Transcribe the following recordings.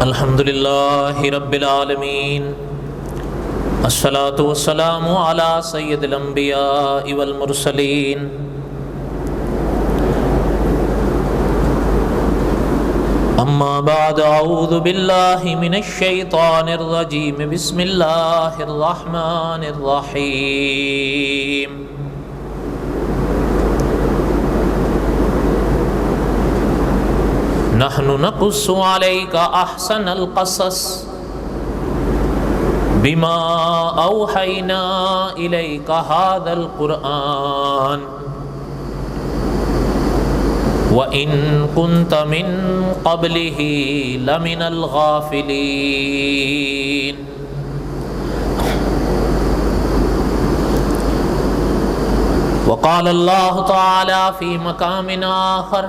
الحمد للہ رب العالمین، الصلاۃ والسلام علی سید الانبیاء والمرسلین، اما بعد، اعوذ باللہ من الشیطان الرجیم، بسم اللہ الرحمن الرحیم۔ نحن نقص عليك احسن القصص بما اوحينا اليك هذا القرآن وان كنت من قبله لمن الغافلين۔ وقال الله تعالى في مقام آخر: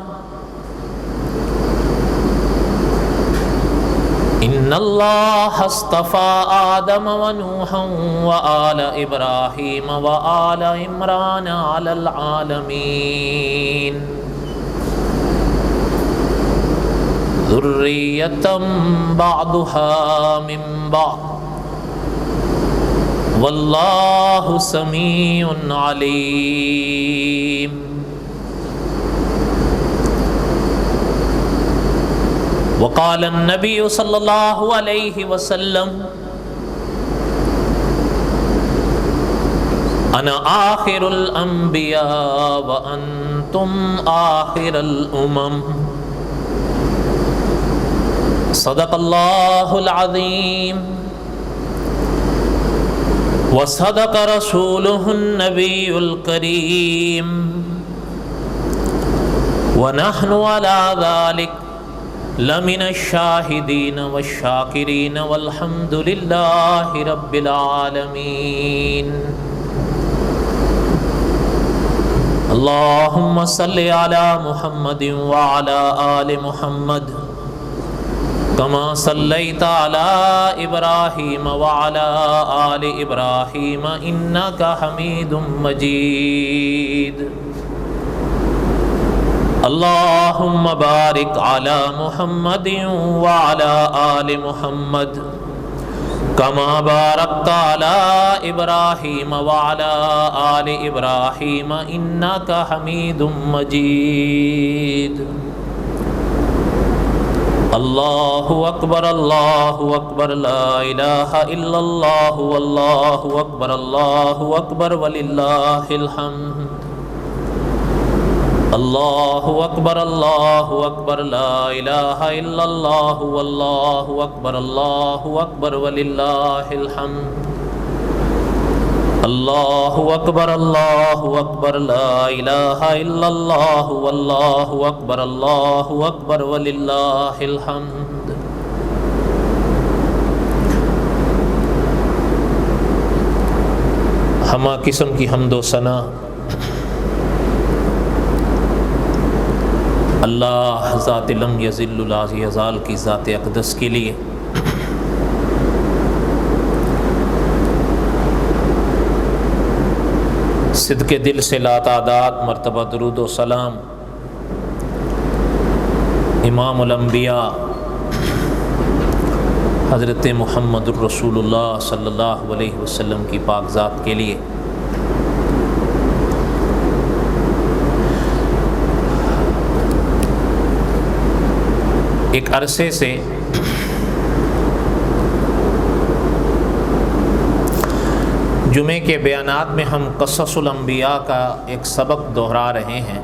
ان اللہ اصطفى آدم ونوحا وآل ابراہیم وآل عمران علی العالمین ذریۃ بعضها من بعض واللہ سمیع علیم۔ وقال النبی صلی اللہ علیہ وسلم: انا آخر الانبیاء وانتم آخر الامم۔ صدق اللہ العظیم وصدق رسولہ النبی الکریم ونحن علی ذلک لمن الشاہدین والشاکرین والحمد للہ رب العالمین۔ اللہم صلی علی محمد وعلی آل محمد کما صلیت علی ابراہیم وعلی آل ابراہیم انکا حمید مجید۔ اللہم بارک علی محمد وعلی آل محمد کما بارکت علی ابراہیم وعلی آل ابراہیم انکا حمید مجید۔ اللہ اکبر، اللہ اکبر، لا الہ الا اللہ، واللہ اکبر، اللہ اکبر وللہ الحمد۔ اللہ اکبر، اللہ اکبر، لا الہ الا اللہ، واللہ اکبر، اللہ اکبر وللہ الحمد۔ اللہ اکبر، اللہ اکبر، لا الہ الا اللہ، واللہ اکبر، اللہ اکبر وللہ الحمد۔ ہمہ قسم کی حمد و ثنا اللہ ذات لم یزل لا یزال کی ذات اقدس کے لیے، صدق دل سے لاتعداد مرتبہ درود و سلام امام الانبیاء حضرت محمد الرسول اللہ صلی اللہ علیہ وسلم کی پاک ذات کے لیے۔ ایک عرصے سے جمعے کے بیانات میں ہم قصص الانبیاء کا ایک سبق دہرا رہے ہیں۔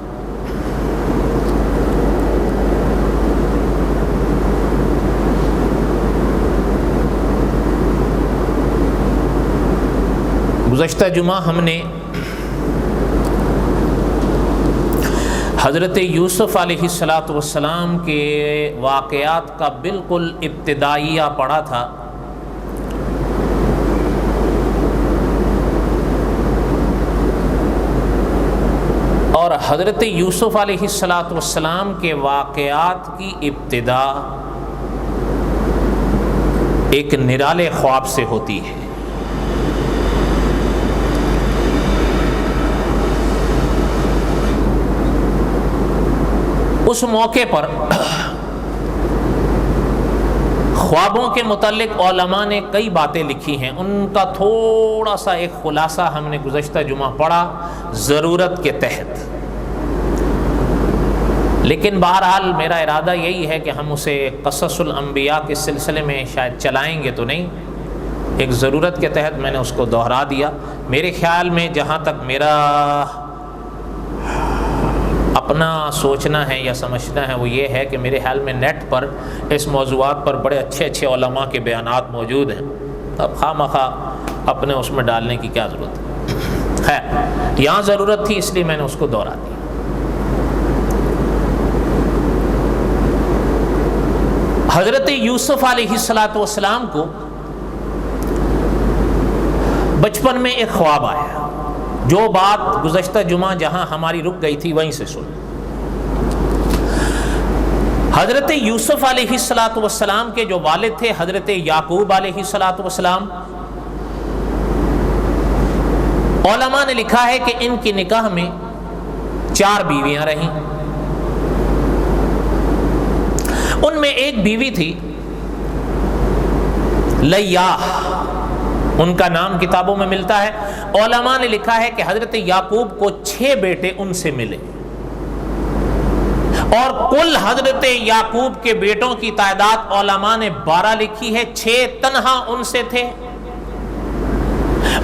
گزشتہ جمعہ ہم نے حضرت یوسف علیہ السلام کے واقعات کا بالکل ابتدائیہ پڑھا تھا۔ اور حضرت یوسف علیہ السلام کے واقعات کی ابتدا ایک نرالے خواب سے ہوتی ہے۔ اس موقع پر خوابوں کے متعلق علماء نے کئی باتیں لکھی ہیں، ان کا تھوڑا سا ایک خلاصہ ہم نے گزشتہ جمعہ پڑھا ضرورت کے تحت، لیکن بہرحال میرا ارادہ یہی ہے کہ ہم اسے قصص الانبیاء کے سلسلے میں شاید چلائیں گے تو نہیں، ایک ضرورت کے تحت میں نے اس کو دہرا دیا۔ میرے خیال میں جہاں تک میرا اپنا سوچنا ہے یا سمجھنا ہے وہ یہ ہے کہ میرے خیال میں نیٹ پر اس موضوعات پر بڑے اچھے اچھے علماء کے بیانات موجود ہیں، اب خواہ مخواہ اپنے اس میں ڈالنے کی کیا ضرورت ہے، یہاں ضرورت تھی اس لیے میں نے اس کو دہرا دیا۔ حضرت یوسف علیہ السلام کو بچپن میں ایک خواب آیا، جو بات گزشتہ جمعہ جہاں ہماری رک گئی تھی وہیں سے سن۔ حضرت یوسف علیہ السلام کے جو والد تھے حضرت یعقوب علیہ السلام، علماء نے لکھا ہے کہ ان کی نکاح میں 4 بیویاں رہیں، ان میں ایک بیوی تھی لیاح، ان کا نام کتابوں میں ملتا ہے۔ علماء نے لکھا ہے کہ حضرت یعقوب کو 6 بیٹے ان سے ملے، اور کل حضرت یعقوب کے بیٹوں کی تعداد علماء نے 12 لکھی ہے، 6 تنہا ان سے تھے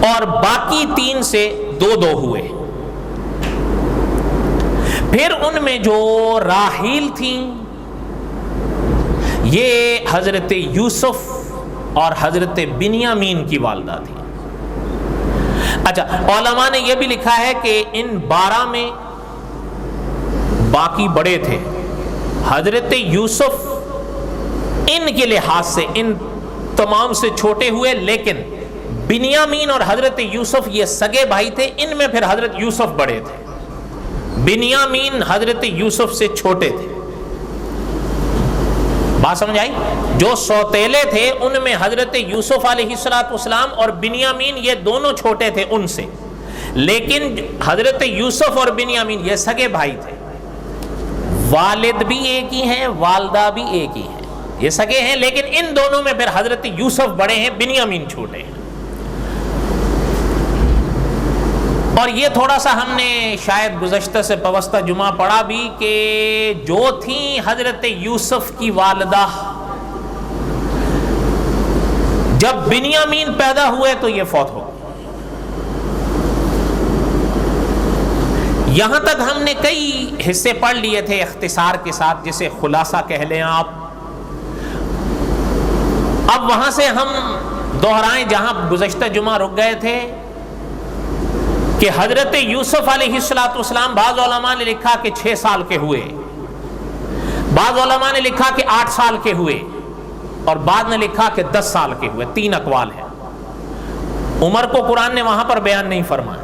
اور باقی 3 سے 2 ہوئے۔ پھر ان میں جو راحیل تھیں یہ حضرت یوسف اور حضرت بنیامین کی والدہ تھی۔ اچھا، علماء نے یہ بھی لکھا ہے کہ ان 12 میں باقی بڑے تھے، حضرت یوسف ان کے لحاظ سے ان تمام سے چھوٹے ہوئے، لیکن بنیامین اور حضرت یوسف یہ سگے بھائی تھے، ان میں پھر حضرت یوسف بڑے تھے، بنیامین حضرت یوسف سے چھوٹے تھے۔ بات سمجھ آئی؟ جو سوتیلے تھے ان میں حضرت یوسف علیہ السلام اور بنیامین یہ دونوں چھوٹے تھے ان سے، لیکن حضرت یوسف اور بنیامین یہ سگے بھائی تھے، والد بھی ایک ہی ہیں، والدہ بھی ایک ہی ہیں، یہ سگے ہیں، لیکن ان دونوں میں پھر حضرت یوسف بڑے ہیں، بنیامین چھوٹے ہیں۔ اور یہ تھوڑا سا ہم نے شاید گزشتہ سے پوستہ جمعہ پڑھا بھی کہ جو تھیں حضرت یوسف کی والدہ، جب بنیامین پیدا ہوئے تو یہ فوت ہو گئے۔ یہاں تک ہم نے کئی حصے پڑھ لیے تھے اختصار کے ساتھ، جسے خلاصہ کہہ لیں آپ۔ اب وہاں سے ہم دوہرائیں جہاں گزشتہ جمعہ رک گئے تھے کہ حضرت یوسف علیہ السلام بعض علماء نے لکھا کہ 6 سال کے ہوئے، بعض علماء نے لکھا کہ 8 سال کے ہوئے، اور بعض نے لکھا کہ 10 سال کے ہوئے، 3 اقوال ہیں۔ عمر کو قرآن نے وہاں پر بیان نہیں فرمایا۔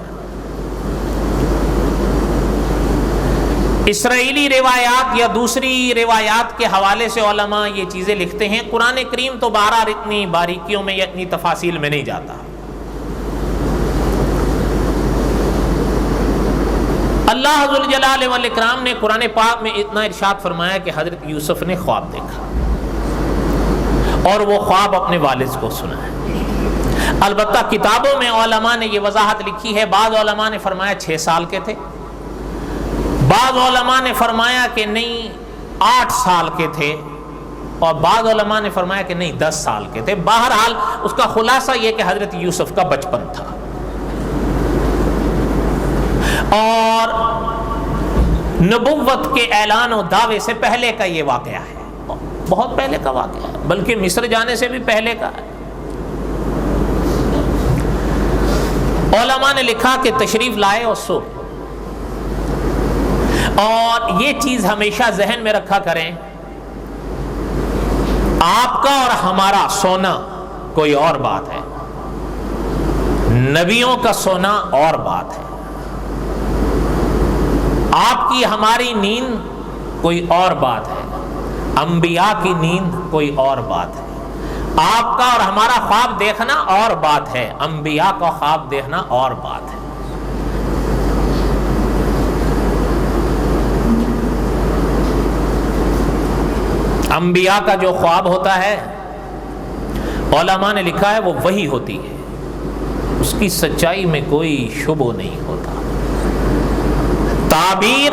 اسرائیلی روایات یا دوسری روایات کے حوالے سے علماء یہ چیزیں لکھتے ہیں، قرآن کریم تو بہرحال اتنی باریکیوں میں یا اتنی تفاصیل میں نہیں جاتا۔ اللہ ذوالجلال والاکرام نے قرآن پاک میں اتنا ارشاد فرمایا کہ حضرت یوسف نے خواب دیکھا اور وہ خواب اپنے والد کو سنا ہے۔ البتہ کتابوں میں علماء نے یہ وضاحت لکھی ہے، بعض علماء نے فرمایا 6 سال کے تھے، بعض علماء نے فرمایا کہ نہیں 8 سال کے تھے، اور بعض علماء نے فرمایا کہ نہیں 10 سال کے تھے۔ بہرحال اس کا خلاصہ یہ کہ حضرت یوسف کا بچپن تھا، اور نبوت کے اعلان و دعوے سے پہلے کا یہ واقعہ ہے، بہت پہلے کا واقعہ ہے، بلکہ مصر جانے سے بھی پہلے کا ہے۔ علماء نے لکھا کہ تشریف لائے اور سو، اور یہ چیز ہمیشہ ذہن میں رکھا کریں، آپ کا اور ہمارا سونا کوئی اور بات ہے، نبیوں کا سونا اور بات ہے، آپ کی ہماری نیند کوئی اور بات ہے، انبیاء کی نیند کوئی اور بات ہے، آپ کا اور ہمارا خواب دیکھنا اور بات ہے، انبیاء کا خواب دیکھنا اور بات ہے۔ انبیاء کا جو خواب ہوتا ہے علماء نے لکھا ہے وہ وحی ہوتی ہے، اس کی سچائی میں کوئی شبہ نہیں ہوتا۔ تعبیر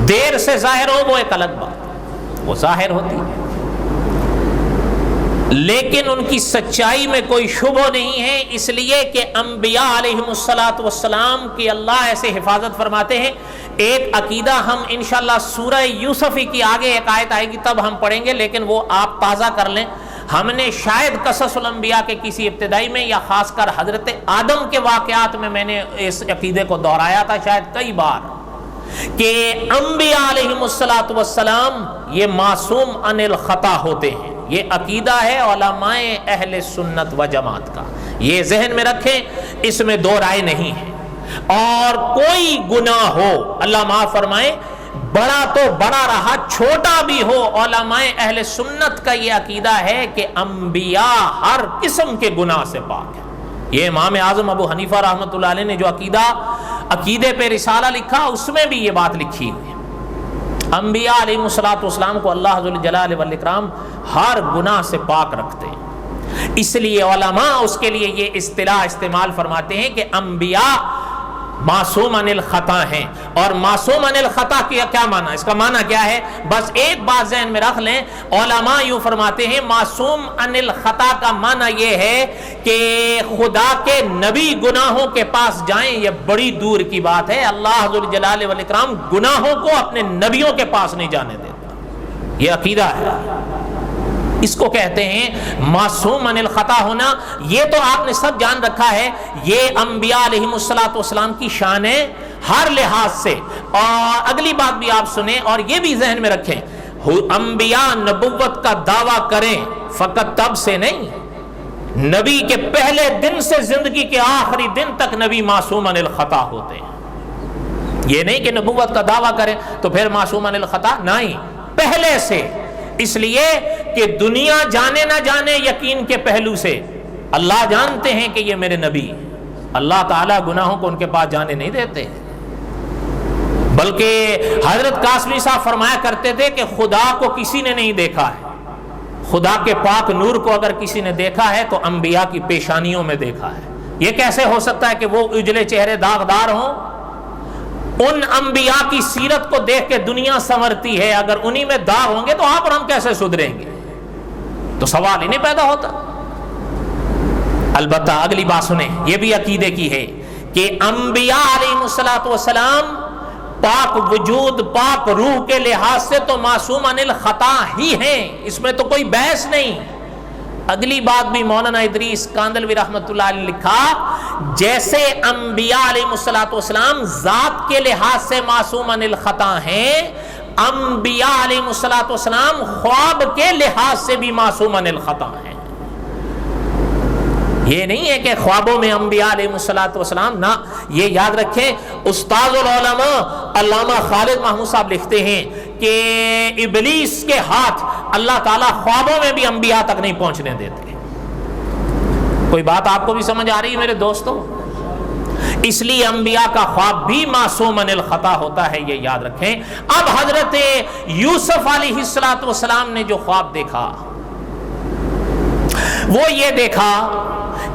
دیر سے ظاہر ہو وہ ایک الگ بات، وہ ظاہر ہوتی ہے، لیکن ان کی سچائی میں کوئی شبہ نہیں ہے، اس لیے کہ انبیاء علیہم الصلاۃ والسلام کی اللہ ایسے حفاظت فرماتے ہیں۔ ایک عقیدہ ہم انشاءاللہ سورہ یوسف کی آگے ایک آیت آئے گی تب ہم پڑھیں گے، لیکن وہ آپ تازہ کر لیں۔ ہم نے شاید قصص الانبیاء کے کسی ابتدائی میں یا خاص کر حضرت آدم کے واقعات میں نے اس عقیدے کو دہرایا تھا شاید کئی بار، کہ انبیاء علیہم الصلاۃ والسلام یہ معصوم عن الخطا ہوتے ہیں۔ یہ عقیدہ ہے علماء اہل سنت و جماعت کا، یہ ذہن میں رکھیں، اس میں دو رائے نہیں ہے۔ اور کوئی گناہ ہو، اللہ معاف فرمائے، بڑا تو بڑا رہا چھوٹا بھی ہو، علماء اہل سنت کا یہ عقیدہ ہے کہ انبیاء ہر قسم کے گناہ سے پاک ہیں۔ یہ امام اعظم ابو حنیفہ رحمۃ اللہ علیہ نے جو عقیدے پہ رسالہ لکھا اس میں بھی یہ بات لکھی ہوئی ہے۔ انبیاء علیہ الصلوۃ والسلام کو اللہ ذو الجلال والاکرام ہر گناہ سے پاک رکھتے ہیں، اس لیے علماء اس کے لیے یہ اصطلاح استعمال فرماتے ہیں کہ انبیاء معصوم عن الخطا ہیں۔ اور معصوم عن الخطا کیا کیا معنی؟ اس کا معنی کیا ہے؟ بس ایک بات ذہن میں رکھ لیں، علماء یوں فرماتے ہیں معصوم عن الخطا کا معنی یہ ہے کہ خدا کے نبی گناہوں کے پاس جائیں، یہ بڑی دور کی بات ہے۔ اللہ ذو الجلال والاکرام گناہوں کو اپنے نبیوں کے پاس نہیں جانے دیتا، یہ عقیدہ ہے، اس کو کہتے ہیں معصوم عن الخطا ہونا۔ یہ تو آپ نے سب جان رکھا ہے، یہ انبیاء علیہم الصلوۃ والسلام کی شان ہے ہر لحاظ سے۔ اور اگلی بات بھی آپ سنیں اور یہ بھی ذہن میں رکھیں، انبیاء نبوت کا دعویٰ کریں فقط تب سے نہیں، نبی کے پہلے دن سے زندگی کے آخری دن تک نبی معصوم عن الخطا ہوتے ہیں۔ یہ نہیں کہ نبوت کا دعویٰ کریں تو پھر معصوم عن الخطا، نہیں، پہلے سے، اس لیے کہ دنیا جانے نہ جانے یقین کے پہلو سے اللہ جانتے ہیں کہ یہ میرے نبی، اللہ تعالیٰ گناہوں کو ان کے پاس جانے نہیں دیتے۔ بلکہ حضرت قاسمی صاحب فرمایا کرتے تھے کہ خدا کو کسی نے نہیں دیکھا ہے، خدا کے پاک نور کو اگر کسی نے دیکھا ہے تو انبیاء کی پیشانیوں میں دیکھا ہے۔ یہ کیسے ہو سکتا ہے کہ وہ اجلے چہرے داغدار ہوں؟ ان انبیاء کی سیرت کو دیکھ کے دنیا سنورتی ہے، اگر انہی میں داغ ہوں گے تو آپ اور ہم کیسے سدھریں گے؟ تو سوال ہی نہیں پیدا ہوتا۔ البتہ اگلی بات سنیں، یہ بھی عقیدے کی ہے کہ انبیاء علیہ الصلوۃ والسلام پاک وجود پاک روح کے لحاظ سے تو معصوم عن الخطا ہی ہیں، اس میں تو کوئی بحث نہیں۔ اگلی بات بھی مولانا ادریس کاندلوی رحمۃ اللہ علیہ نے لکھا، جیسے انبیاء علیہ الصلوۃ والسلام ذات کے لحاظ سے معصوم عن الخطا ہیں، انبیاء علیہ الصلوۃ والسلام خواب کے لحاظ سے بھی معصوم عن الخطا ہیں۔ یہ نہیں ہے کہ خوابوں میں انبیاء علیہ الصلوۃ والسلام، نہ، یہ یاد رکھیں۔ استاد العلماء علامہ خالد محمود صاحب لکھتے ہیں کہ ابلیس کے ہاتھ اللہ تعالیٰ خوابوں میں بھی انبیاء تک نہیں پہنچنے دیتے۔ کوئی بات آپ کو بھی سمجھ آ رہی ہے میرے دوستو؟ اس لیے انبیاء کا خواب بھی معصوم عن الخطا ہوتا ہے، یہ یاد رکھیں۔ اب حضرت یوسف علیہ الصلوۃ والسلام نے جو خواب دیکھا وہ یہ دیکھا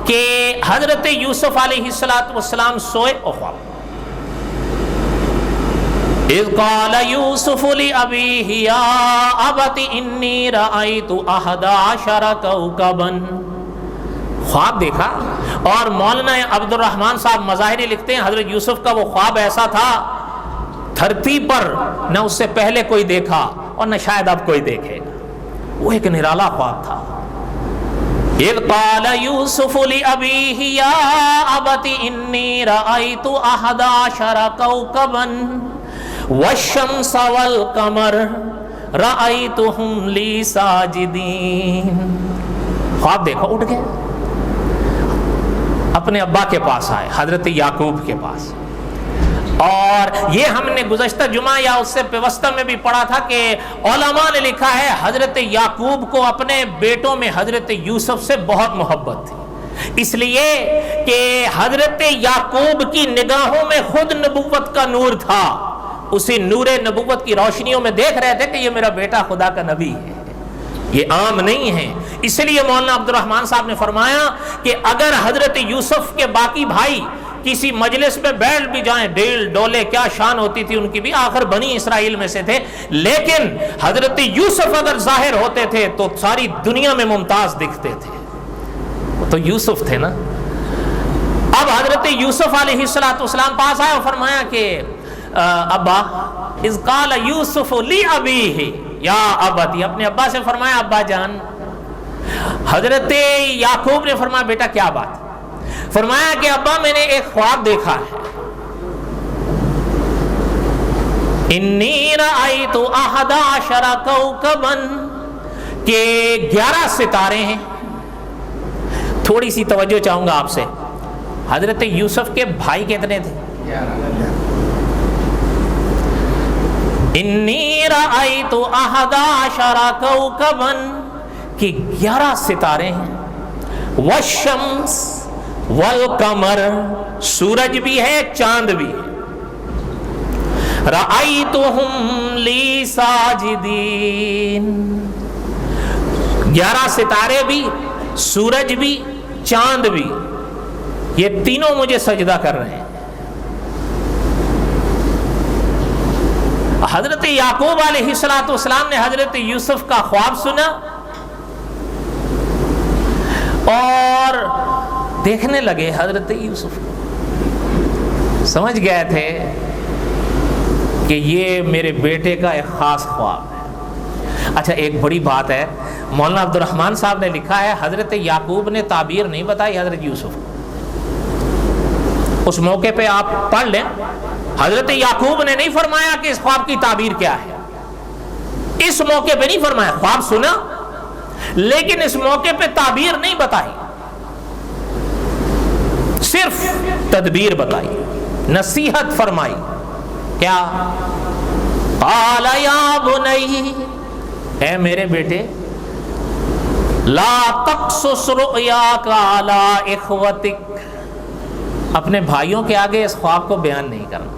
کہ حضرت یوسف علیہ الصلوۃ والسلام سوئے اور خواب، اذ قال یوسف لأبیہ یا ابت انی رأیت احد عشر کوکبا، خواب دیکھا۔ اور مولانا عبد الرحمن صاحب مظاہری لکھتے ہیں حضرت یوسف کا وہ خواب ایسا تھا دھرتی پر نہ اس سے پہلے کوئی دیکھا اور نہ شاید اب کوئی دیکھے گا، وہ ایک نرالا خواب تھا۔ اذ قال یوسف لأبیہ یا ابت انی رأیت احد عشر کوکبا والشمس والقمر رأیتہم لی ساجدین۔ خواب دیکھا، اٹھ گئے، اپنے ابا کے پاس آئے، حضرت یعقوب کے پاس۔ اور یہ ہم نے گزشتہ جمعہ یا اس سے پیوستہ میں بھی پڑھا تھا کہ علماء نے لکھا ہے حضرت یعقوب کو اپنے بیٹوں میں حضرت یوسف سے بہت محبت تھی، اس لیے کہ حضرت یعقوب کی نگاہوں میں خود نبوت کا نور تھا، اسی نور نبوت کی روشنیوں میں دیکھ رہے تھے کہ یہ میرا بیٹا خدا کا نبی ہے، یہ عام نہیں ہے. اس لیے مولانا عبد الرحمان صاحب نے فرمایا کہ اگر حضرت یوسف کے باقی بھائی کسی مجلس میں بیٹھ بھی جائیں، ڈیل ڈولے کیا شان ہوتی تھی ان کی بھی، آخر بنی اسرائیل میں سے تھے، لیکن حضرت یوسف اگر ظاہر ہوتے تھے تو ساری دنیا میں ممتاز دکھتے تھے. وہ تو یوسف تھے نا. اب حضرت یوسف علیہ السلام پاس آئے اور فرمایا کہ ابا اذ قال یوسف لابیہ یا ابتی، اپنے ابا سے فرمایا ابا جان. حضرت یعقوب نے فرمایا بیٹا کیا بات؟ فرمایا کہ ابا میں نے ایک خواب دیکھا ہے. انی رأیت 11 کوکبا، کہ 11 ستارے ہیں. تھوڑی سی توجہ چاہوں گا آپ سے. حضرت یوسف کے بھائی کتنے تھے؟ انی رأیت 11 کوکبا، کہ 11 ستارے ہیں. والشمس والقمر، سورج بھی ہے چاند بھی ہے. رأیتہم لی ساجدین، 11 ستارے بھی، سورج بھی، چاند بھی، یہ تینوں مجھے سجدہ کر رہے ہیں. حضرت یعقوب علیہ السلام نے حضرت یوسف کا خواب سنا اور دیکھنے لگے. حضرت یوسف سمجھ گئے تھے کہ یہ میرے بیٹے کا ایک خاص خواب ہے. اچھا ایک بڑی بات ہے، مولانا عبد الرحمان صاحب نے لکھا ہے حضرت یعقوب نے تعبیر نہیں بتائی حضرت یوسف کو. اس موقع پہ آپ پڑھ لیں، حضرت یعقوب نے نہیں فرمایا کہ اس خواب کی تعبیر کیا ہے. اس موقع پہ نہیں فرمایا، خواب سنا لیکن اس موقع پہ تعبیر نہیں بتائی، صرف تدبیر بتائی، نصیحت فرمائی. کیا؟ قال یا بنی، اے میرے بیٹے، لا تقصص رؤیاک علی اخوتک، اپنے بھائیوں کے آگے اس خواب کو بیان نہیں کرنا.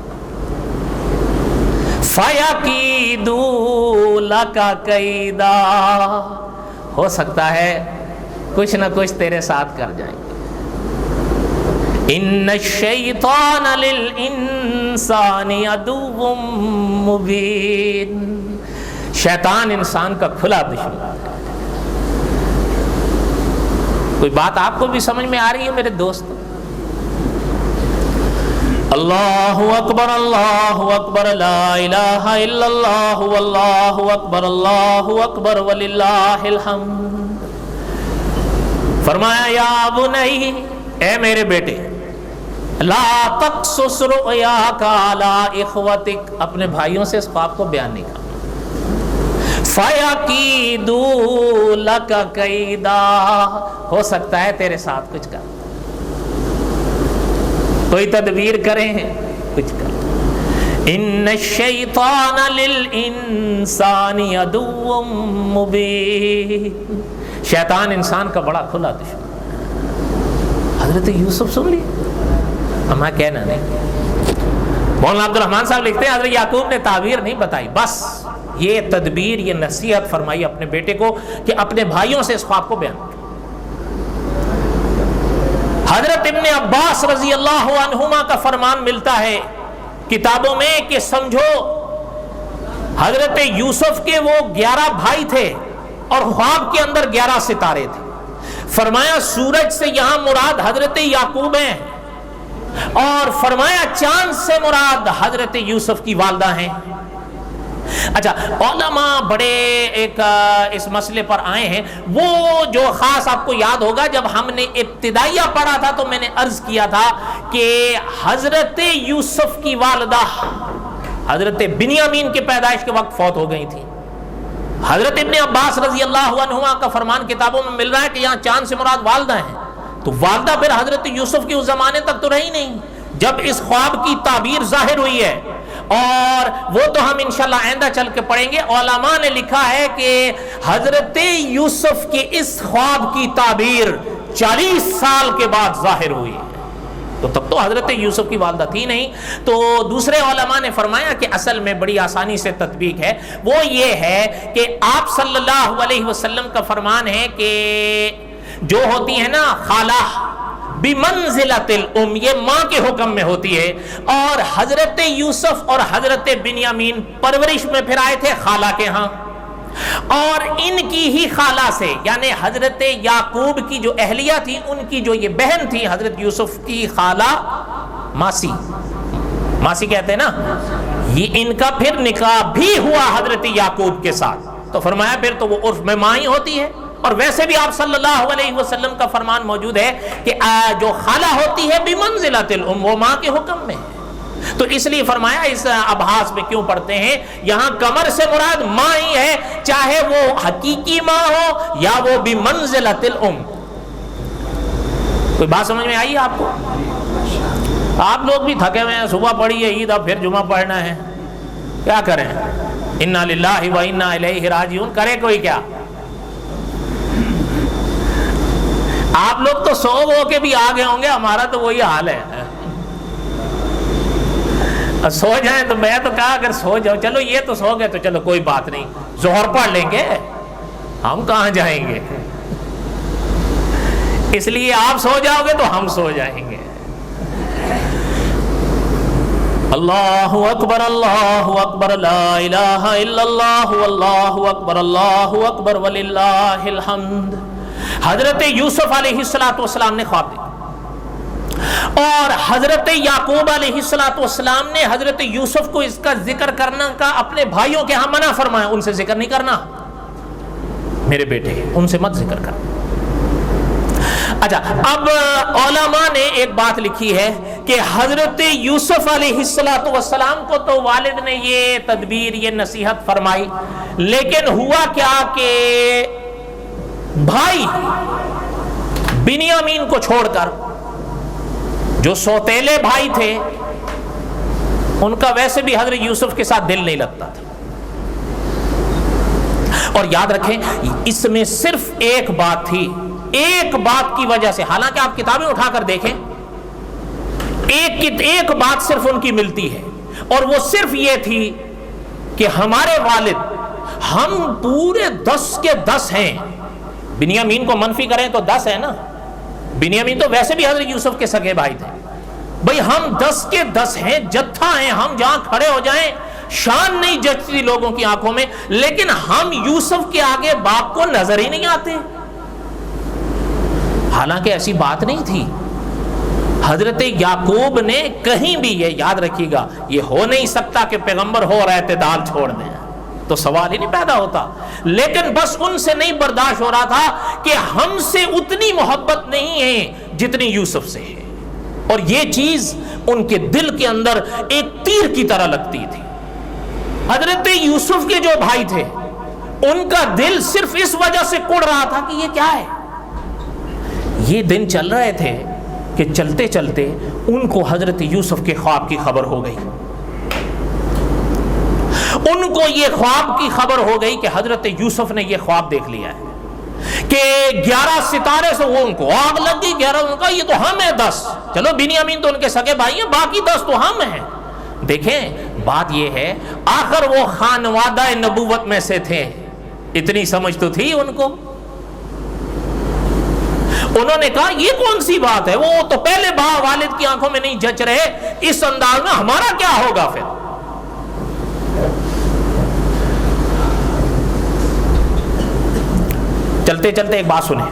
فَيَكِيدُوا لَكَ كَيْدًا، ہو سکتا ہے کچھ نہ کچھ تیرے ساتھ کر جائیں گے. ان الشیطان للانسان عدو مبین، شیطان انسان کا کھلا دشمن ہے. کوئی بات آپ کو بھی سمجھ میں آ رہی ہے میرے دوست؟ اللہ اکبر اللہ اکبر، لا الہ الا اللہ واللہ اکبر، اللہ اکبر وللہ الحمد. فرمایا یا بنی، اے میرے بیٹے، لا تقصص رؤیاک علی اخوتک، اپنے بھائیوں سے اس خواب کو بیان نہیں کرنا. فَيَكِيدُوا لَكَ كَيْدًا، ہو سکتا ہے تیرے ساتھ کچھ کر، کوئی تدبیر کریں کچھ کر. ان الشیطان للانسان عدو مبین، شیطان انسان کا بڑا کھلا دشمن. حضرت یوسف سن لی، ہمیں کہنا نہیں. مولانا عبد الرحمان صاحب لکھتے ہیں حضرت یعقوب نے تعبیر نہیں بتائی، بس یہ تدبیر، یہ نصیحت فرمائی اپنے بیٹے کو کہ اپنے بھائیوں سے اس خواب کو بیان کریں. حضرت ابن عباس رضی اللہ عنہما کا فرمان ملتا ہے کتابوں میں کہ سمجھو حضرت یوسف کے وہ 11 بھائی تھے اور خواب کے اندر 11 ستارے تھے. فرمایا سورج سے یہاں مراد حضرت یعقوب ہیں، اور فرمایا چاند سے مراد حضرت یوسف کی والدہ ہیں. اچھا علماء بڑے ایک اس مسئلے پر آئے ہیں. وہ جو خاص آپ کو یاد ہوگا جب ہم نے ابتدائیہ پڑھا تھا تو میں نے عرض کیا تھا کہ حضرت یوسف کی والدہ حضرت بنیامین کے پیدائش کے وقت فوت ہو گئی تھی. حضرت ابن عباس رضی اللہ عنہما کا فرمان کتابوں میں مل رہا ہے کہ یہاں چاند سے مراد والدہ ہیں. تو والدہ پھر حضرت یوسف کے اس زمانے تک تو رہی نہیں جب اس خواب کی تعبیر ظاہر ہوئی ہے، اور وہ تو ہم انشاءاللہ آئندہ چل کے پڑھیں گے. علماء نے لکھا ہے کہ حضرت یوسف کے اس خواب کی تعبیر 40 سال کے بعد ظاہر ہوئی ہے. تو تب تو حضرت یوسف کی والدہ تھی نہیں. تو دوسرے علماء نے فرمایا کہ اصل میں بڑی آسانی سے تطبیق ہے. وہ یہ ہے کہ آپ صلی اللہ علیہ وسلم کا فرمان ہے کہ جو ہوتی ہے نا خالہ بمنزلۃ الام، یہ ماں کے حکم میں ہوتی ہے. اور حضرت یوسف اور حضرت بنیامین پرورش میں پھر آئے تھے خالہ کے ہاں، اور ان کی ہی خالہ سے یعنی حضرت یعقوب کی جو اہلیہ تھی ان کی جو یہ بہن تھی حضرت یوسف کی خالہ ماسی کہتے ہیں نا، یہ ان کا پھر نکاح بھی ہوا حضرت یعقوب کے ساتھ. تو فرمایا پھر تو وہ عرف میں ماں ہی ہوتی ہے. اور ویسے بھی آپ صلی اللہ علیہ وسلم کا فرمان موجود ہے کہ جو خالہ ہوتی ہے بمنزلۃ الام، وہ ماں کے حکم میں ہے. تو اس لیے فرمایا اس ابحاث میں کیوں پڑھتے ہیں، یہاں کمر سے مراد ماں ہی ہے، چاہے وہ حقیقی ماں ہو یا وہ بمنزلۃ الام. کوئی بات سمجھ میں آئی آپ کو؟ آپ لوگ بھی تھکے ہوئے ہیں، صبح پڑھی ہے عید، اب پھر جمعہ پڑھنا ہے، کیا کریں؟ انا للہ و انا الیہ راجعون، کرے کوئی کیا؟ آپ لوگ تو سو ہو کے بھی آگے ہوں گے، ہمارا تو وہی حال ہے. سو جائیں تو میں تو کہا اگر سو جاؤ، چلو یہ تو سو گئے تو چلو کوئی بات نہیں، ظہر پڑھ لیں گے، ہم کہاں جائیں گے. اس لیے آپ سو جاؤ گے تو ہم سو جائیں گے. اللہ اکبر اللہ اکبر لا الہ الا اللہ واللہ اکبر اللہ اکبر وللہ الحمد. حضرت یوسف علیہ السلام نے خواب دیکھا، اور حضرت یعقوب علیہ السلام نے حضرت یوسف کو اس کا ذکر کرنا کا اپنے بھائیوں کے ہاں منع فرمایا، ان سے ذکر نہیں کرنا، میرے بیٹے ان سے مت ذکر کرنا. اچھا، اب علماء نے ایک بات لکھی ہے کہ حضرت یوسف علیہ السلام کو تو والد نے یہ تدبیر، یہ نصیحت فرمائی، لیکن ہوا کیا کہ بھائی بنیامین کو چھوڑ کر جو سوتیلے بھائی تھے ان کا ویسے بھی حضرت یوسف کے ساتھ دل نہیں لگتا تھا. اور یاد رکھیں اس میں صرف ایک بات تھی، ایک بات کی وجہ سے، حالانکہ آپ کتابیں اٹھا کر دیکھیں ایک بات صرف ان کی ملتی ہے، اور وہ صرف یہ تھی کہ ہمارے والد ہم پورے 10 کے 10 ہیں. بنیامین کو منفی کریں تو 10 ہے نا، بنیامین تو ویسے بھی حضرت یوسف کے سگے بھائی تھے. بھئی ہم 10 کے 10 ہیں، جتھا ہیں، ہم جہاں کھڑے ہو جائیں شان نہیں جچتی لوگوں کی آنکھوں میں، لیکن ہم یوسف کے آگے باپ کو نظر ہی نہیں آتے. حالانکہ ایسی بات نہیں تھی. حضرت یعقوب نے کہیں بھی، یہ یاد رکھیے گا، یہ ہو نہیں سکتا کہ پیغمبر ہو اور اعتدال چھوڑ دیں، تو سوال ہی نہیں پیدا ہوتا. لیکن بس ان سے نہیں برداشت ہو رہا تھا کہ ہم سے اتنی محبت نہیں ہے جتنی یوسف سے ہے، اور یہ چیز ان کے دل کے اندر ایک تیر کی طرح لگتی تھی. حضرت یوسف کے جو بھائی تھے ان کا دل صرف اس وجہ سے کڑ رہا تھا کہ یہ کیا ہے. یہ دن چل رہے تھے کہ چلتے چلتے ان کو حضرت یوسف کے خواب کی خبر ہو گئی. ان کو یہ خواب کی خبر ہو گئی کہ حضرت یوسف نے یہ خواب دیکھ لیا ہے کہ 11 ستارے سے وہ ان کو آگ لگ گئی. 11 ان کا یہ تو ہم ہیں 10، چلو بنیامین تو ان کے سگے بھائی ہیں، باقی 10 تو ہم ہیں. دیکھیں بات یہ ہے، آخر وہ خانوادہ نبوت میں سے تھے، اتنی سمجھ تو تھی ان کو. انہوں نے کہا یہ کون سی بات ہے، وہ تو پہلے والد کی آنکھوں میں نہیں جچ رہے، اس انداز میں ہمارا کیا ہوگا. پھر چلتے چلتے ایک بات سنیں،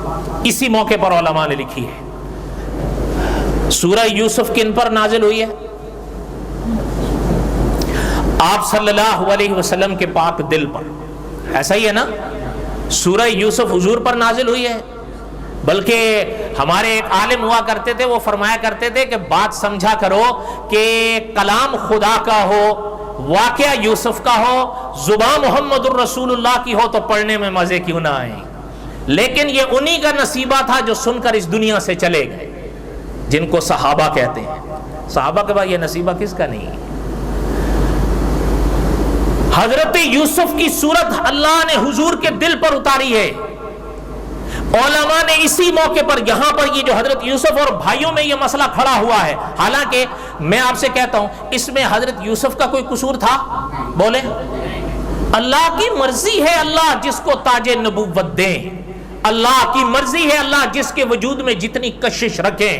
اسی موقع پر علماء نے لکھی ہے. سورہ یوسف کن پر نازل ہوئی ہے؟ آپ صلی اللہ علیہ وسلم کے پاک دل پر، ایسا ہی ہے نا؟ سورہ یوسف حضور پر نازل ہوئی ہے. بلکہ ہمارے ایک عالم ہوا کرتے تھے، وہ فرمایا کرتے تھے کہ بات سمجھا کرو کہ کلام خدا کا ہو، واقعہ یوسف کا ہو، زبان محمد الرسول اللہ کی ہو تو پڑھنے میں مزے کیوں نہ آئیں. لیکن یہ انہی کا نصیبہ تھا جو سن کر اس دنیا سے چلے گئے، جن کو صحابہ کہتے ہیں. صحابہ کے بعد یہ نصیبہ کس کا نہیں ہے؟ حضرت یوسف کی صورت اللہ نے حضور کے دل پر اتاری ہے. علماء نے اسی موقع پر یہاں پر یہ جو حضرت یوسف اور بھائیوں میں یہ مسئلہ کھڑا ہوا ہے، حالانکہ میں آپ سے کہتا ہوں اس میں حضرت یوسف کا کوئی قصور تھا؟ بولے، اللہ کی مرضی ہے اللہ جس کو تاج نبوت دیں، اللہ کی مرضی ہے اللہ جس کے وجود میں جتنی کشش رکھیں،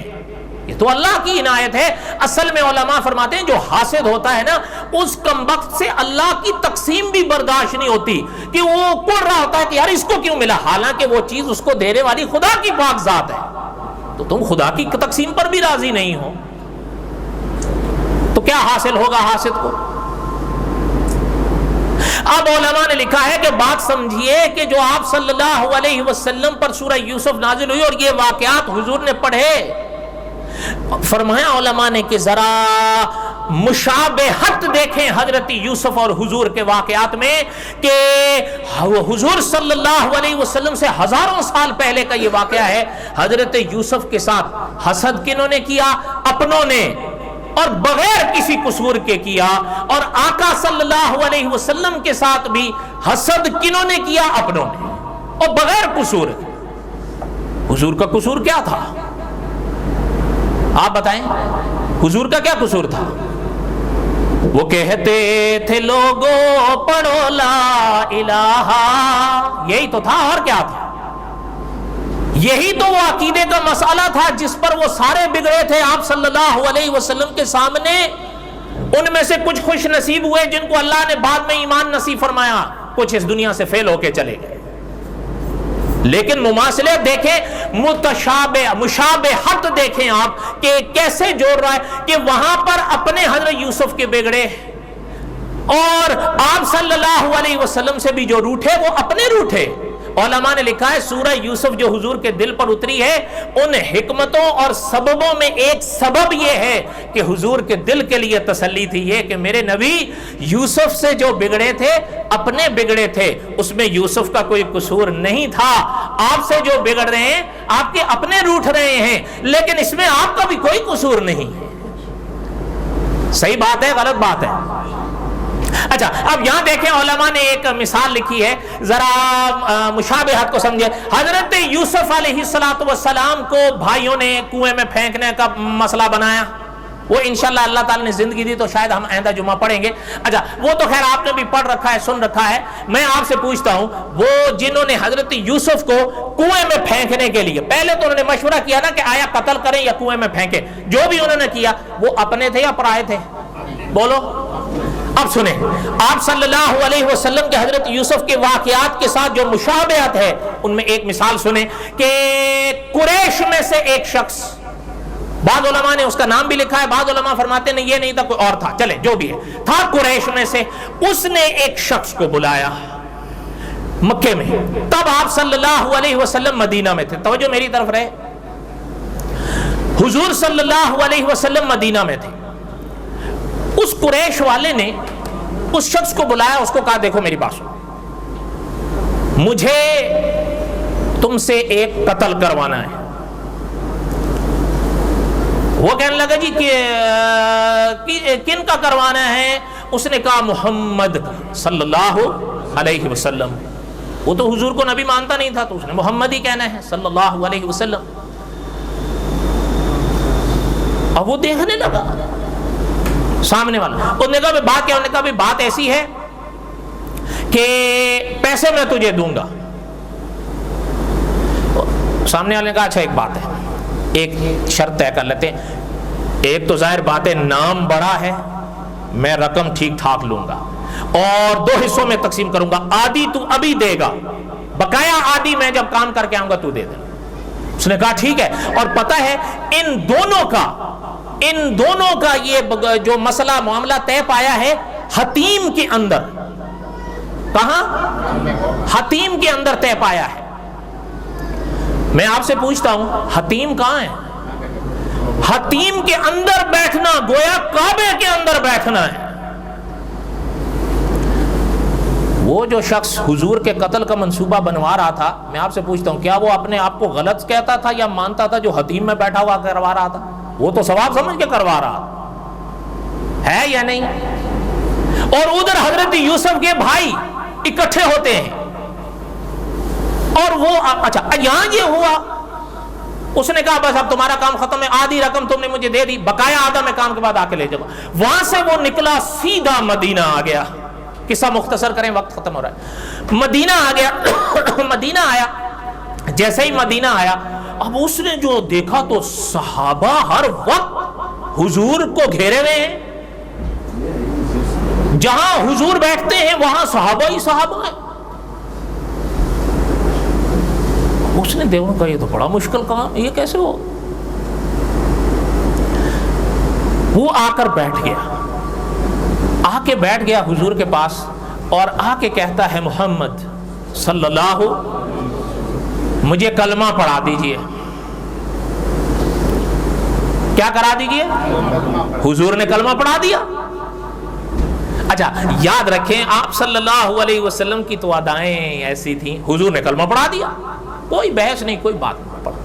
یہ تو اللہ کی عنایت ہے۔ اصل میں علماء فرماتے ہیں جو حاسد ہوتا ہے نا، اس کمبخت سے اللہ کی تقسیم بھی برداشت نہیں ہوتی، کہ وہ کوڑ رہا ہوتا ہے کہ یار اس کو کیوں ملا، حالانکہ وہ چیز اس کو دینے والی خدا کی پاک ذات ہے، تو تم خدا کی تقسیم پر بھی راضی نہیں ہو تو کیا حاصل ہوگا حاسد کو؟ اب علماء نے لکھا ہے کہ بات سمجھیے کہ جو آپ صلی اللہ علیہ وسلم پر سورہ یوسف نازل ہوئی اور یہ واقعات حضور نے پڑھے، فرمایا علماء نے کہ ذرا مشابہت دیکھیں حضرت یوسف اور حضور کے واقعات میں، کہ حضور صلی اللہ علیہ وسلم سے ہزاروں سال پہلے کا یہ واقعہ ہے۔ حضرت یوسف کے ساتھ حسد کنہوں نے کیا؟ اپنوں نے، اور بغیر کسی قصور کے کیا، اور آقا صلی اللہ علیہ وسلم کے ساتھ بھی حسد کنہوں نے کیا؟ اپنوں نے، اور بغیر قصور۔ حضور کا قصور کیا تھا؟ آپ بتائیں، حضور کا کیا قصور تھا؟ وہ کہتے تھے لوگوں پڑھو لا الہ، یہی تو تھا، اور کیا تھا؟ یہی تو وہ عقیدے کا مسئلہ تھا جس پر وہ سارے بگڑے تھے آپ صلی اللہ علیہ وسلم کے سامنے۔ ان میں سے کچھ خوش نصیب ہوئے جن کو اللہ نے بعد میں ایمان نصیب فرمایا، کچھ اس دنیا سے فیل ہو کے چلے گئے۔ لیکن مماثلے دیکھیں، مشابہت دیکھیں آپ کہ کیسے جوڑ رہا ہے، کہ وہاں پر اپنے حضرت یوسف کے بگڑے، اور آپ صلی اللہ علیہ وسلم سے بھی جو روٹھے وہ اپنے روٹھے۔ علماء نے لکھا ہے سورہ یوسف جو حضور کے دل پر اتری ہے، ان حکمتوں اور سببوں میں ایک سبب یہ ہے کہ حضور کے دل کے لیے تسلی تھی یہ کہ میرے نبی یوسف سے جو بگڑے تھے اپنے بگڑے تھے، اس میں یوسف کا کوئی قصور نہیں تھا۔ آپ سے جو بگڑ رہے ہیں آپ کے اپنے روٹھ رہے ہیں، لیکن اس میں آپ کا بھی کوئی قصور نہیں۔ صحیح بات ہے، غلط بات ہے؟ اچھا، اب یہاں دیکھیں علماء نے ایک مثال لکھی ہے، ذرا مشابہت کو سمجھے۔ حضرت یوسف علیہ السلام کو بھائیوں نے کنویں میں پھینکنے کا مسئلہ بنایا، وہ انشاءاللہ اللہ تعالی نے زندگی دی تو شاید ہم آئندہ جمعہ پڑھیں گے۔ اچھا، وہ تو خیر آپ نے بھی پڑھ رکھا ہے، سن رکھا ہے۔ میں آپ سے پوچھتا ہوں، وہ جنہوں نے حضرت یوسف کو کنویں میں پھینکنے کے لیے، پہلے تو انہوں نے مشورہ کیا نا کہ آیا قتل کریں یا کنویں میں پھینکیں، جو بھی انہوں نے کیا وہ اپنے تھے یا پرائے تھے؟ بولو۔ اب سنیں، آپ صلی اللہ علیہ وسلم کے حضرت یوسف کے واقعات کے ساتھ جو مشابہت ہے ان میں ایک مثال سنیں کہ قریش میں سے ایک شخص، بعض علماء نے اس کا نام بھی لکھا ہے، بعض علماء فرماتے ہیں یہ نہیں تھا، کوئی اور تھا، چلے جو بھی ہے، تھا قریش میں سے، اس نے ایک شخص کو بلایا مکے میں۔ تب آپ صلی اللہ علیہ وسلم مدینہ میں تھے، توجہ میری طرف رہے، حضور صلی اللہ علیہ وسلم مدینہ میں تھے۔ اس قریش والے نے اس شخص کو بلایا، اس کو کہا دیکھو میری بات سنو، مجھے تم سے ایک قتل کروانا ہے۔ وہ کہنے لگا جی کہ کن کا کروانا ہے؟ اس نے کہا محمد صلی اللہ علیہ وسلم۔ وہ تو حضور کو نبی مانتا نہیں تھا، تو اس نے محمد ہی کہنا ہے صلی اللہ علیہ وسلم۔ اب وہ دیکھنے لگا سامنے والا، اس نے کہا بات کیا؟ انہوں نے کہا بات ایسی ہے کہ پیسے میں تجھے دوں گا۔ سامنے والے نے کہا اچھا ایک بات ہے، ایک شرط طے کر لیتے ہیں، ایک تو ظاہر بات ہے نام بڑا ہے، میں رقم ٹھیک ٹھاک لوں گا اور 2 حصوں میں تقسیم کروں گا، آدھی تو ابھی دے گا، بقایا آدھی میں جب کام کر کے آؤں گا تو دے دینا۔ اس نے کہا ٹھیک ہے۔ اور پتہ ہے ان دونوں کا یہ جو مسئلہ معاملہ طے پایا ہے حتیم کے اندر۔ کہاں؟ حتیم کے اندر طے پایا ہے۔ میں آپ سے پوچھتا ہوں حتیم کہاں ہے؟ حتیم کے اندر بیٹھنا گویا کعبے کے اندر بیٹھنا ہے۔ وہ جو شخص حضور کے قتل کا منصوبہ بنوا رہا تھا، میں آپ سے پوچھتا ہوں کیا وہ اپنے آپ کو غلط کہتا تھا یا مانتا تھا جو حتیم میں بیٹھا ہوا کروا رہا تھا؟ وہ تو ثواب سمجھ کے کروا رہا ہے یا نہیں؟ اور ادھر حضرت یوسف کے بھائی اکٹھے ہوتے ہیں، اور وہ اچھا یہاں یہ ہوا، اس نے کہا بس اب تمہارا کام ختم ہے، آدھی رقم تم نے مجھے دے دی، بقایا آدھا میں کام کے بعد آ کے لے جاؤں. وہاں سے وہ نکلا سیدھا مدینہ آ گیا. قصہ مختصر کریں، وقت ختم ہو رہا ہے. مدینہ آ گیا. مدینہ آیا، جیسے ہی مدینہ آیا اب اس نے جو دیکھا تو صحابہ ہر وقت حضور کو گھیرے ہوئے ہیں. جہاں حضور بیٹھتے ہیں وہاں صحابہ ہی صحابہ ہیں. اس نے دیکھا کہ یہ تو بڑا مشکل کام، یہ کیسے ہو. وہ آ کر بیٹھ گیا، آ کے بیٹھ گیا حضور کے پاس اور آ کے کہتا ہے محمد صلی اللہ مجھے کلمہ پڑھا دیجئے. کیا کرا دیجئے؟ حضور نے کلمہ پڑھا دیا. اچھا یاد رکھیں آپ صلی اللہ علیہ وسلم کی تو ادائیں ایسی تھیں، حضور نے کلمہ پڑھا دیا، کوئی بحث نہیں، کوئی بات نہیں پڑھا.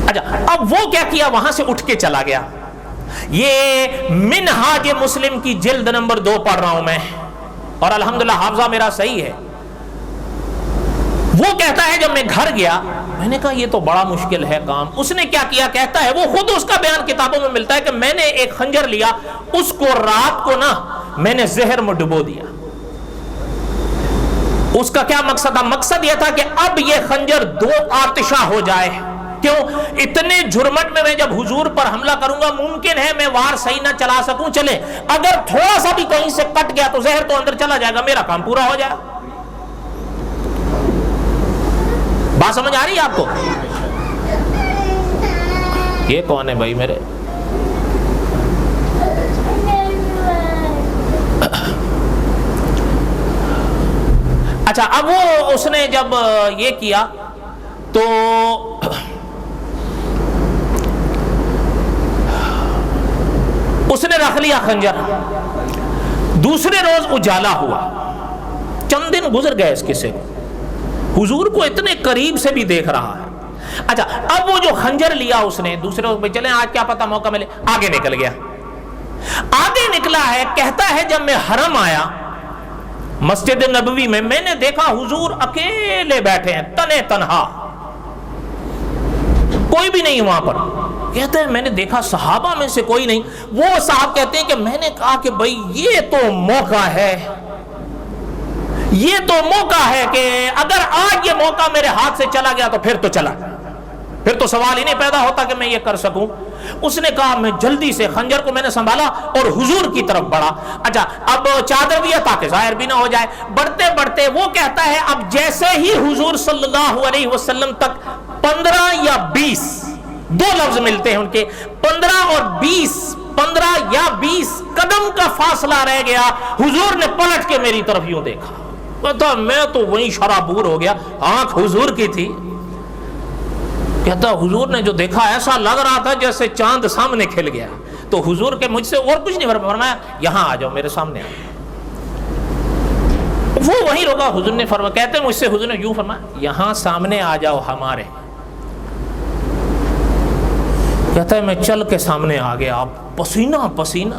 اچھا اب وہ کیا کیا، وہاں سے اٹھ کے چلا گیا. یہ منہاج مسلم کی جلد نمبر 2 پڑھ رہا ہوں میں، اور الحمدللہ حافظہ میرا صحیح ہے. وہ کہتا ہے جب میں گھر گیا میں نے کہا یہ تو بڑا مشکل ہے کام. اس نے کیا کیا، کہتا ہے وہ خود اس کا بیان کتابوں میں ملتا ہے کہ میں نے ایک خنجر لیا، اس کو رات کو نا میں نے زہر میں ڈبو دیا. اس کا کیا مقصد تھا؟ مقصد یہ تھا کہ اب یہ خنجر 2 آتشہ ہو جائے. کیوں؟ اتنے جھرمٹ میں جب حضور پر حملہ کروں گا ممکن ہے میں وار صحیح نہ چلا سکوں، چلے اگر تھوڑا سا بھی کہیں سے کٹ گیا تو زہر تو اندر چلا جائے گا، میرا کام پورا ہو جائے. بات سمجھ آ رہی ہے آپ کو؟ یہ کون ہے بھائی میرے؟ اچھا اب وہ اس نے جب یہ کیا تو اس نے رکھ لیا خنجر. دوسرے روز اجالا ہوا، چند دن گزر گئے اس قصے کو، حضور کو اتنے قریب سے بھی دیکھ رہا ہے. اچھا اب وہ جو خنجر لیا اس نے دوسرے روز میں، چلیں آج کیا پتہ موقع ملے، آگے نکل گیا. آگے نکلا ہے، کہتا ہے جب میں حرم آیا مسجد نبوی میں نے دیکھا حضور اکیلے بیٹھے ہیں، تنے تنہا، کوئی بھی نہیں وہاں پر. کہتا ہے میں نے دیکھا صحابہ میں سے کوئی نہیں. وہ صاحب کہتے ہیں کہ میں نے کہا کہ بھائی یہ تو موقع ہے، یہ تو موقع ہے کہ اگر آج یہ موقع میرے ہاتھ سے چلا گیا تو پھر تو چلا گیا، پھر تو سوال ہی نہیں پیدا ہوتا کہ میں یہ کر سکوں. اس نے کہا میں جلدی سے خنجر کو میں نے سنبھالا اور حضور کی طرف بڑھا. اچھا اب چادر بھی ہے تاکہ ظاہر بھی نہ ہو جائے. بڑھتے بڑھتے وہ کہتا ہے اب جیسے ہی حضور صلی اللہ علیہ وسلم تک 15 یا 20 دو لفظ ملتے ہیں ان کے، 15 اور 20 15 یا 20 قدم کا فاصلہ رہ گیا، حضور نے پلٹ کے میری طرف یوں دیکھا. کہتا میں تو وہیں شرابور ہو گیا، آنکھ حضور کی تھی. کہتا حضور نے جو دیکھا ایسا لگ رہا تھا جیسے چاند سامنے کھل گیا. تو حضور کے مجھ سے اور کچھ نہیں فرمایا، یہاں آ جاؤ میرے سامنے آ. وہ وہیں رکا. حضور نے فرمایا، کہتے ہیں مجھ سے حضور نے یوں فرمایا یہاں سامنے آ جاؤ ہمارے. کہتا ہے میں چل کے سامنے آ گیا، پسینہ پسینہ.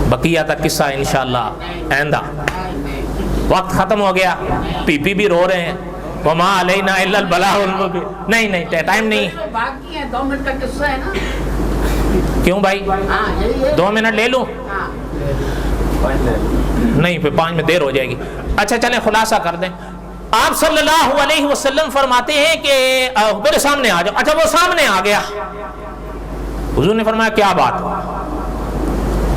بقیہ تک قصہ انشاءاللہ آئندہ. وقت ختم ہو گیا، پی پی بھی رو رہے ہیں، وما علینا الا البلاغ المبین. نہیں ٹائم نہیں، باقی ہے 2 منٹ کا قصہ ہے نا. کیوں بھائی 2 منٹ لے لوں؟ نہیں پھر 5 میں دیر ہو جائے گی. اچھا چلیں خلاصہ کر دیں. آپ صلی اللہ علیہ وسلم فرماتے ہیں کہ میرے سامنے آ جاؤ. اچھا وہ سامنے آ گیا. حضور نے فرمایا کیا بات؟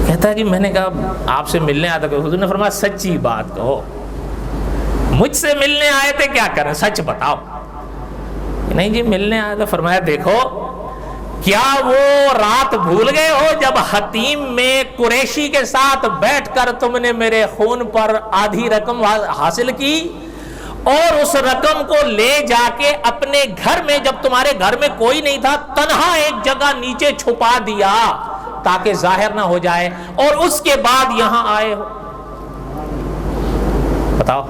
کہتا ہے جی میں نے کہا آپ سے ملنے آیا تھا. کہ حضور نے فرمایا سچی بات کہو، مجھ سے ملنے آئے تھے کیا کریں، سچ بتاؤ. نہیں جی ملنے آیا تھا. فرمایا دیکھو کیا وہ رات بھول گئے ہو جب حتیم میں قریشی کے ساتھ بیٹھ کر تم نے میرے خون پر آدھی رقم حاصل کی اور اس رقم کو لے جا کے اپنے گھر میں جب تمہارے گھر میں کوئی نہیں تھا تنہا ایک جگہ نیچے چھپا دیا تاکہ ظاہر نہ ہو جائے، اور اس کے بعد یہاں آئے ہو. بتاؤ.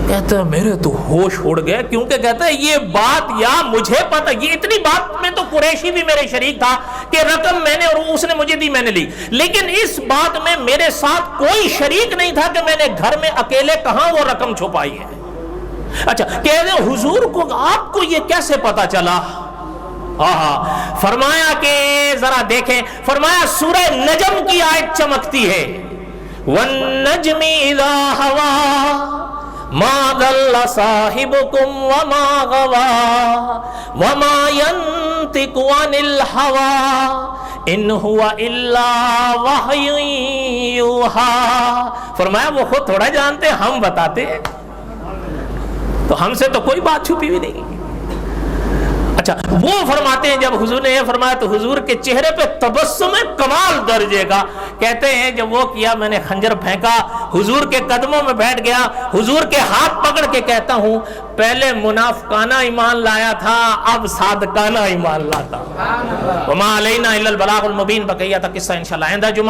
کہتے ہیں میرے تو ہوش اڑ گئے، کیونکہ کہتے ہیں یہ بات یا مجھے پتا، یہ اتنی بات میں تو قریشی بھی میرے شریک تھا کہ رقم میں نے اور اس نے مجھے دی، میں نے لی، لیکن اس بات میں میرے ساتھ کوئی شریک نہیں تھا کہ میں نے گھر میں اکیلے کہاں وہ رقم چھپائی ہے۔ اچھا کہہ دیں حضور کو آپ کو یہ کیسے پتا چلا؟ فرمایا کہ ذرا دیکھیں، فرمایا سورہ نجم کی آیت چمکتی ہے، وَالنَّجْمِ إِذَا هَوَى مَا ضَلَّ صَاحِبُكُمْ وَمَا غَوَى وَمَا يَنطِقُ عَنِ الْهَوَى إِنْ هُوَ إِلَّا وَحْيٌ يُوحَىٰ۔ فرمایا وہ خود تھوڑا جانتے، ہم بتاتے ہیں، تو ہم سے تو کوئی بات چھپی بھی نہیں۔ اچھا وہ فرماتے ہیں جب حضور نے یہ فرمایا تو حضور کے چہرے پہ تبسم کمال درجے کا، کہتے ہیں جب وہ کیا میں نے خنجر پھینکا، حضور کے قدموں میں بیٹھ گیا، حضور کے ہاتھ پکڑ کے کہتا ہوں پہلے منافقانہ ایمان لایا تھا، اب صادقانہ ایمان لاتا۔ وما علینا الا البلاغ المبین، بقیہ تک قصہ انشاءاللہ آئندہ جمعہ